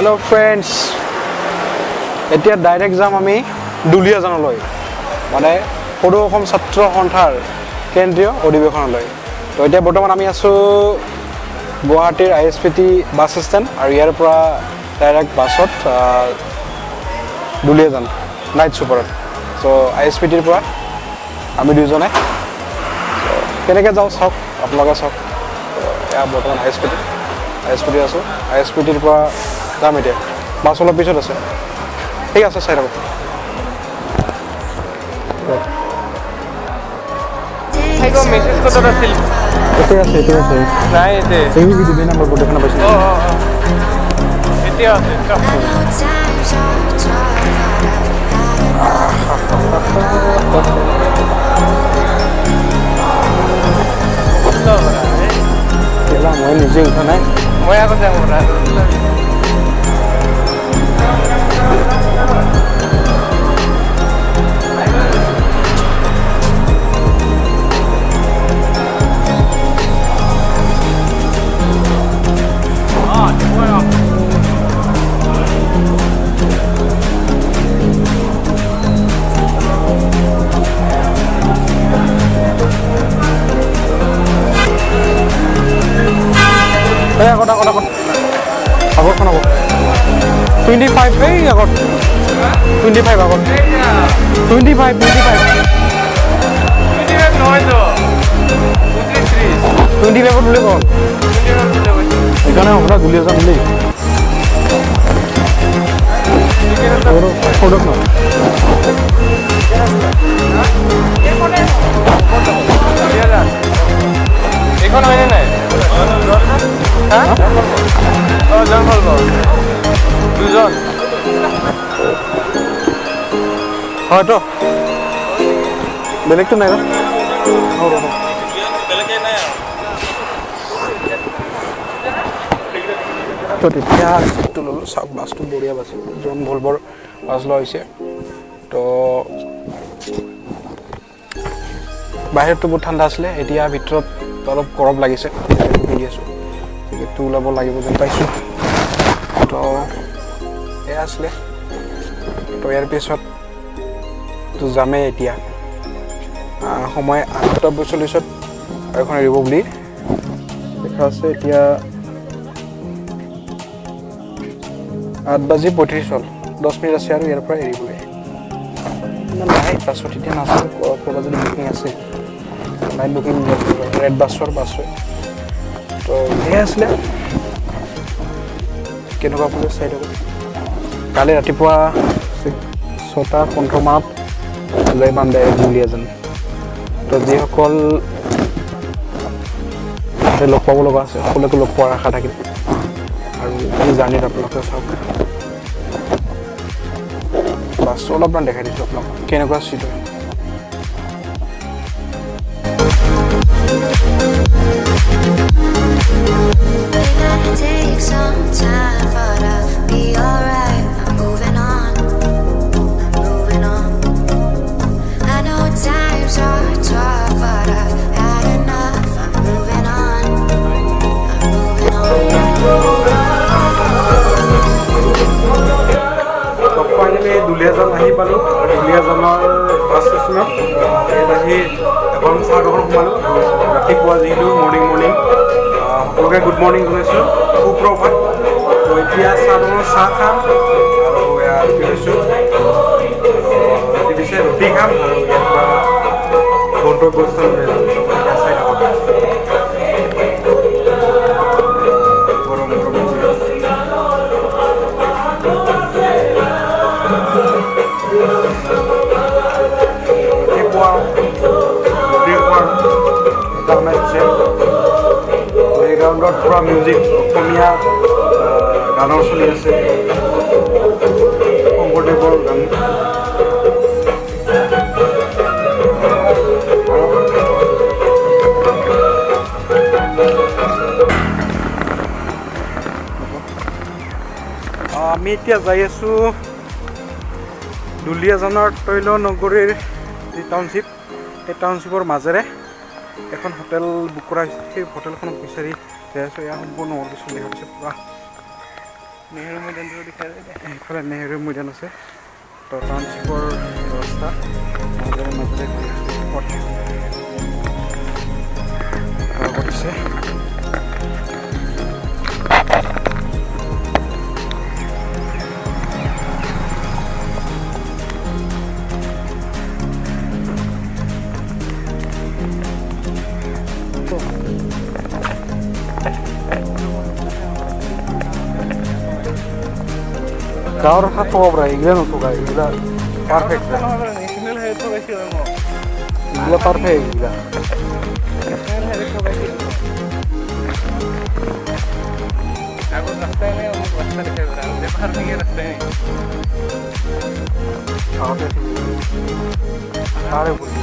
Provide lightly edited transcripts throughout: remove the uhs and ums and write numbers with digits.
Hello friends. এতিয়া direct যাম আমি দুলিয়াজানলৈ মানে সৰু অসম ছাত্ৰ সন্থাৰ কেন্দ্ৰীয় অধিৱেশনলৈ তো এতিয়া বৰ্তমান আমি আছো গুৱাহাটীৰ আইএছপিটি বাছ ষ্টেণ্ড আৰু ইয়াৰ পৰা ডাইৰেক্ট বাছত দুলিয়াজান নাইট ছুপাৰত সো আইএছপিটিৰ পৰা আমি দুজনে কেনেকৈ যাওঁ চাওক আপোনালোকে চাওক এয়া বৰ্তমান আইএছপিটি আছো আইএছপিটিৰ পৰা যাম এতিয়া বাছ অলপ পিছত আছে ঠিক আছে চাই থাকক Go message ko to sil. Ito আছে Nai ite. এই ভিডিও নাম্বার বড় দেখনা পাইছি Ite ase ka. কেলা মই নিজে উঠা নাই Moi ako jam ora. আগত খানাব 25 এই আগত 25 আগত 25 নহয় তো 25 উঠলে কম এখানে আমরা দুলিয়াজান নেই ফটো না এখন হয়নে নাই হ্যাঁ ও জন বলবো দুজন হয়তো বেলেগ তো নাই তো তেতিয়া সিটটো ল'লোঁ চাওক বাছটো বঢ়িয়া বাছ জন ভলভৰ বাছ লোৱা হৈছে তো বাহিৰতো বহুত ঠাণ্ডা আছিলে এতিয়া ভিতৰত অলপ গৰম লাগিছে পিন্ধি আছোঁ টিকেটটো ওলাব লাগিব যেন পাইছোঁ তো এয়া আছিলে তো ইয়াৰ পিছত তো যামেই এতিয়া সময় 8:45 এখন এৰিব বুলি দেখা আছে এতিয়া 8:35 হ'ল 10 মিনিট আছে আৰু ইয়াৰ পৰা এৰিবলৈ নাই পাছত এতিয়া নাচাওঁ ক'ৰবাত যদি বুকিং আছে নাইট বুকিং ৰেড বাছৰ বাছ হয় তো এয়া আছিলে কেনেকুৱা বুলি চাই থাকোঁ কালি ৰাতিপুৱা 6:15 মানত যাই পাম ডাইৰেক্ট দুলিয়াজান তো যিসকল লগ পাব লগা আছে সকলোকে লগ পোৱাৰ আশা থাকিল আৰু এই জাৰ্ণিত আপোনালোকে চাওক বাছটো অলপমান দেখাই দিছোঁ আপোনালোকক কেনেকুৱা চিট হয় দুলিয়াজান আহি পালোঁ দুলিয়াজানৰ বাছ ষ্টেচনত ইয়াত আহি এখন চাহ দোকান সোমালোঁ ৰাতিপুৱা যিহেতু মৰ্ণিং সকলোকে গুড মৰ্ণিং জনাইছোঁ সুপ্ৰভাত তো এতিয়া চাহ দোকানত চাহ খাম আৰু ৰুটি লৈছোঁ দিছে ৰুটি খাম আৰু ইয়াৰ পৰা গন্তব্যস্থান লৈ যাম এতিয়া চাই থাকক বেকগ্ৰাউণ্ডত পুৰা মিউজিক অসমীয়া গানৰ চলি আছে শংকৰদেৱৰ গান আমি এতিয়া যাই আছোঁ দুলিয়াজানৰ তৈল নগৰীৰ যি টাউনশ্বিপ সেই টাউনশ্বিপৰ মাজেৰে এখন হোটেল বুক কৰা হৈছে সেই হোটেলখনক বিচাৰি যাই আছোঁ এয়া সম্পূৰ্ণ হোটেল দেখা পাইছে পুৰা নেহেৰু মৈদামটো দেখা যায় এতিয়া। এইফালে নেহেৰু মৈদাম আছে তো টাউনশ্বিপৰ ব্যৱস্থা মাজতে কৰিছে গাঁৱৰ কথা থ'ব পৰা এইগিলা নথকা এইগিলা পাৰফেক্ট নেশ্যনেল হাইৱে থকাইছিল মোক। এইগিলা পাৰফেক্ট এইগিলা নেশ্যনেল হাইৱে থকাইছিল। আগত ৰাস্তাই নাই, অমুক ৰাস্তা দেখাই পাৰা আগতে পাহাৰলৈকে ৰাস্তাই নাই। আগতে তাৰে বুলি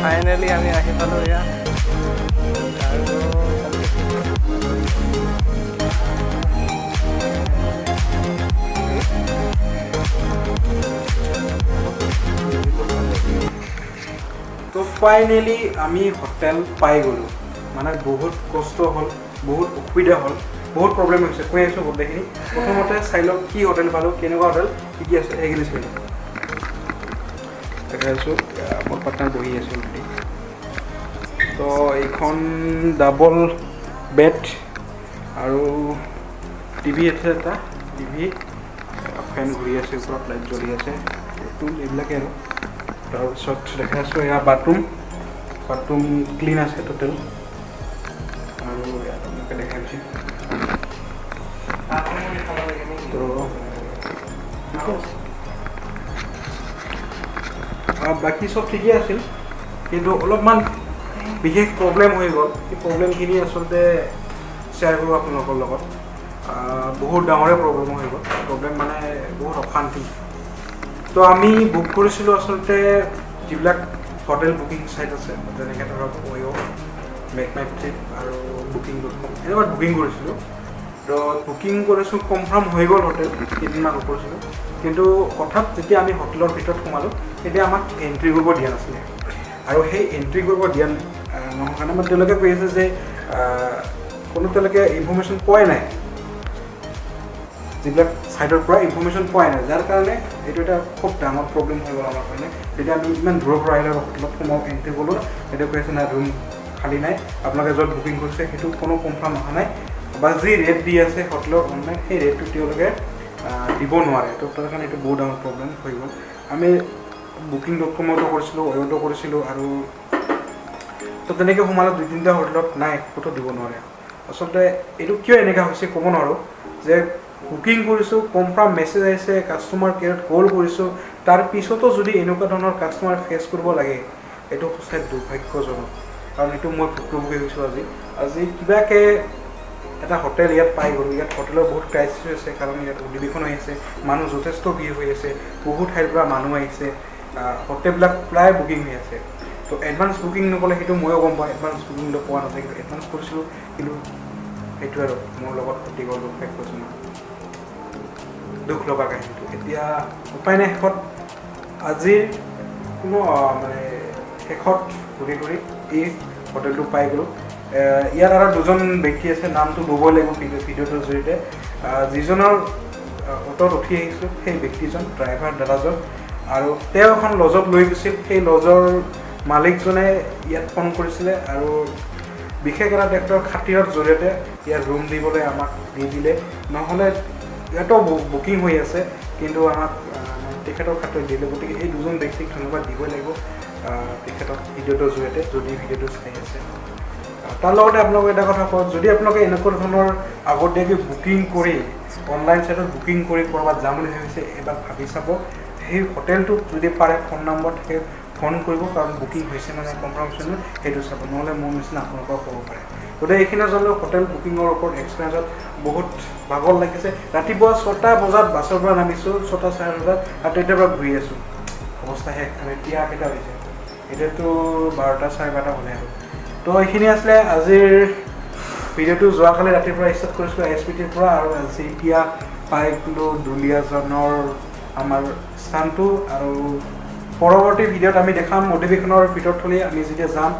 ফাইনেলি আমি আহি পালোঁ ইয়াত আৰু তো ফাইনেলি আমি হোটেল পাই গ'লোঁ মানে বহুত কষ্ট হ'ল বহুত অসুবিধা হ'ল বহুত প্ৰব্লেম হৈছে কৈ আছোঁ গোটেইখিনি প্ৰথমতে চাই লওক কি হোটেল পালোঁ কেনেকুৱা হোটেল কি কি আছে সেইখিনি চাই লওক দেখাই আছোঁ মোৰ পাৰ্টনাৰ বহি আছোঁ অলৰেডি তো এইখন ডাবল বেড আৰু টিভি আছে এটা টিভি ফেন ঘূৰি আছে ওপৰত লাইট জ্বলি আছে এইবিলাকে আৰু তাৰপিছত দেখাই আছোঁ এয়া বাথৰুম ক্লিন আছে টোটেল আৰু ইয়াত আপোনালোকে দেখাই দিছে তো বাকী চব ঠিকেই আছিল কিন্তু অলপমান বিশেষ প্ৰব্লেম হৈ গ'ল সেই প্ৰব্লেমখিনি আচলতে শ্বেয়াৰ কৰোঁ আপোনালোকৰ লগত বহুত ডাঙৰে প্ৰব্লেম হৈ গ'ল প্ৰব্লেম মানে বহুত অশান্তি তো আমি বুক কৰিছিলোঁ আচলতে যিবিলাক হোটেল বুকিং চাইট আছে যেনেকৈ ধৰক অ'য়' মেক মাই ট্ৰিপ আৰু booking.com এনেকুৱা বুকিং কৰিছিলোঁ তো বুকিং কৰিছোঁ কনফাৰ্ম হৈ গ'ল হোটেল কেইদিনমান কৰিছিলোঁ কিন্তু হঠাৎ যেতিয়া আমি হোটেলৰ ভিতৰত সোমালোঁ তেতিয়া আমাক এণ্ট্ৰি কৰিব দিয়া নাছিলে আৰু সেই এণ্ট্ৰি কৰিব দিয়া নহয় কাৰণে মানে তেওঁলোকে কৈ আছে যে কোনো তেওঁলোকে ইনফৰ্মেশ্যন পোৱাই নাই যিবিলাক ছাইডৰ পৰা ইনফৰ্মেশ্যন পোৱাই নাই যাৰ কাৰণে এইটো এটা খুব ডাঙৰ প্ৰব্লেম হৈ গ'ল আমাৰ কাৰণে যেতিয়া আমি ইমান দূৰৰ পৰা আহিলে হোটেলত সোমাওঁ এণ্ট্ৰি গ'লোঁ তেতিয়া কৈ আছে নাই ৰুম খালী নাই আপোনালোকে য'ত বুকিং কৰিছে সেইটো কোনো কনফাৰ্ম অহা নাই বা যি ৰেট দি আছে হোটেলৰ অনলাইন সেই ৰেটটো তেওঁলোকে দিব নোৱাৰে তো তাৰ কাৰণে এইটো বহুত ডাঙৰ প্ৰব্লেম হৈ গ'ল আমি booking.comতো কৰিছিলোঁ অ'য়তো কৰিছিলোঁ আৰু তো তেনেকৈ সোমালোঁ 2-3টা হোটেলত নাই ক'তো দিব নোৱাৰে আচলতে এইটো কিয় এনেকুৱা হৈছে ক'ব নোৱাৰোঁ যে বুকিং কৰিছোঁ কনফাৰ্ম মেছেজ আহিছে কাষ্টমাৰ কেয়াৰত কল কৰিছোঁ তাৰ পিছতো যদি এনেকুৱা ধৰণৰ কাষ্টমাৰ ফেচ কৰিব লাগে এইটো সঁচাই দুৰ্ভাগ্যজনক কাৰণ এইটো মই ভুক্তভোগী হৈছোঁ আজি কিবাকৈ এটা হোটেল ইয়াত পাই গ'লোঁ ইয়াত হোটেলৰ বহুত ক্ৰাইচিছ হৈছে কাৰণ ইয়াত অধিৱেশন হৈ আছে মানুহ যথেষ্ট ভিৰ হৈ আছে বহুত ঠাইৰ পৰা মানুহ আহিছে হোটেলবিলাক প্ৰায় বুকিং হৈ আছে তো এডভান্স বুকিং নক'লে সেইটো ময়ো গম পাওঁ এডভান্স বুকিং পোৱা নাযায় কিন্তু এডভান্স কৰিছিলোঁ কিন্তু সেইটো আৰু মোৰ লগত ক্ষতি গ'ল দুৰ্ভাগ্যজনক দুখ লগা কাহিনীটো এতিয়া উপায় নাই শেষত আজিৰ কোনো মানে শেষত ঘূৰি এই হোটেলটো পাই গ'লোঁ ইয়াত আৰু দুজন ব্যক্তি আছে নামটো ল'বই লাগিব ভিডিঅ'টোৰ জৰিয়তে যিজনৰ অট'ত উঠি আহিছোঁ সেই ব্যক্তিজন ড্ৰাইভাৰ দাদাজন আৰু তেওঁ এখন লজত লৈ গৈছিল সেই লজৰ মালিকজনে ইয়াত ফোন কৰিছিলে আৰু বিশেষ এটা তেখেতৰ খাতিৰৰ জৰিয়তে ইয়াত ৰুম দিবলৈ আমাক দি দিলে নহ'লে ইয়াতো বুকিং হৈ আছে কিন্তু আমাক তেখেতৰ খাতিৰত দিলে গতিকে এই দুজন ব্যক্তিক ধন্যবাদ দিবই লাগিব তেখেতক ভিডিঅ'টোৰ জৰিয়তে যদি ভিডিঅ'টো চাই আছে তাৰ লগতে আপোনালোকে এটা কথা কওঁ যদি আপোনালোকে এনেকুৱা ধৰণৰ আগতীয়াকৈ বুকিং কৰি অনলাইন ছাইটত বুকিং কৰি ক'ৰবাত যাম বুলি ভাবিছে এবাৰ ভাবি চাব সেই হোটেলটোত যদি পাৰে ফোন নম্বৰ থাকে ফোন কৰিব কাৰণ বুকিং হৈছে মানে কনফাৰ্মেশ্যন সেইটো চাব নহ'লে মোৰ নিচিনা আপোনালোকক ক'ব পাৰে গতিকে এইখিনি জনালেও হোটেল বুকিঙৰ ওপৰত এক্সপিৰিয়েঞ্চত বহুত ভাগৰ লাগিছে ৰাতিপুৱা 6টা বজাত বাছৰ পৰা নামিছোঁ 6টা 6:30 আৰু তেতিয়াৰ পৰা ঘূৰি আছোঁ অৱস্থা শেষ আৰু এতিয়া কেইটা হৈছে এতিয়াতো 12টা 12:30 হ'লে আৰু তো এইখিনি আছিলে আজিৰ ভিডিঅ'টো যোৱাকালি ৰাতিপুৱা ষ্টাৰ্ট কৰিছিলোঁ SPTৰ পৰা আৰু আজি এতিয়া পাই গ'লোঁ দুলীয়াজনৰ আমাৰ স্থানটো আৰু পৰৱৰ্তী ভিডিঅ'ত আমি দেখাম মটিভেশ্যনৰ ভিতৰথলী আমি যেতিয়া যাম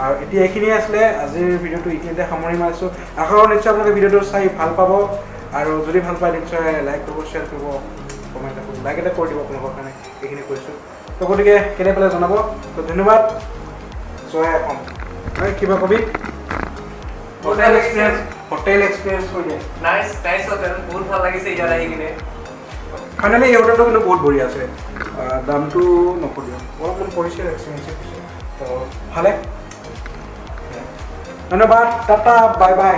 আৰু এতিয়া এইখিনিয়ে আছিলে আজিৰ ভিডিঅ'টো এইখিনিতে সামৰি মাৰিছোঁ আশা কৰোঁ নিশ্চয় আপোনালোকে ভিডিঅ'টো চাই ভাল পাব আৰু যদি ভাল পায় নিশ্চয় লাইক কৰিব শ্বেয়াৰ কৰিব কমেণ্ট কৰিব লাইক এটা কৰি দিব আপোনালোকৰ কাৰণে এইখিনি কৰিছোঁ তো গতিকে কেনে পালে জনাব তো ধন্যবাদ জয় অসম কিবা কবি হোটেল এক্সপিৰিয়েঞ্চ কৰি দিয়ে নাইস হোটেল বহুত ভাল লাগিছে ইয়াত আহি কিনে ফাইনেলি এই হোটেলটো কিন্তু বহুত বঢ়িয়া আছে দামটো নকৰিব অলপমান পৰিছে এক্সপেঞ্চিভ হৈছে তো ভালে ধন্যবাদ টাটা বাই বাই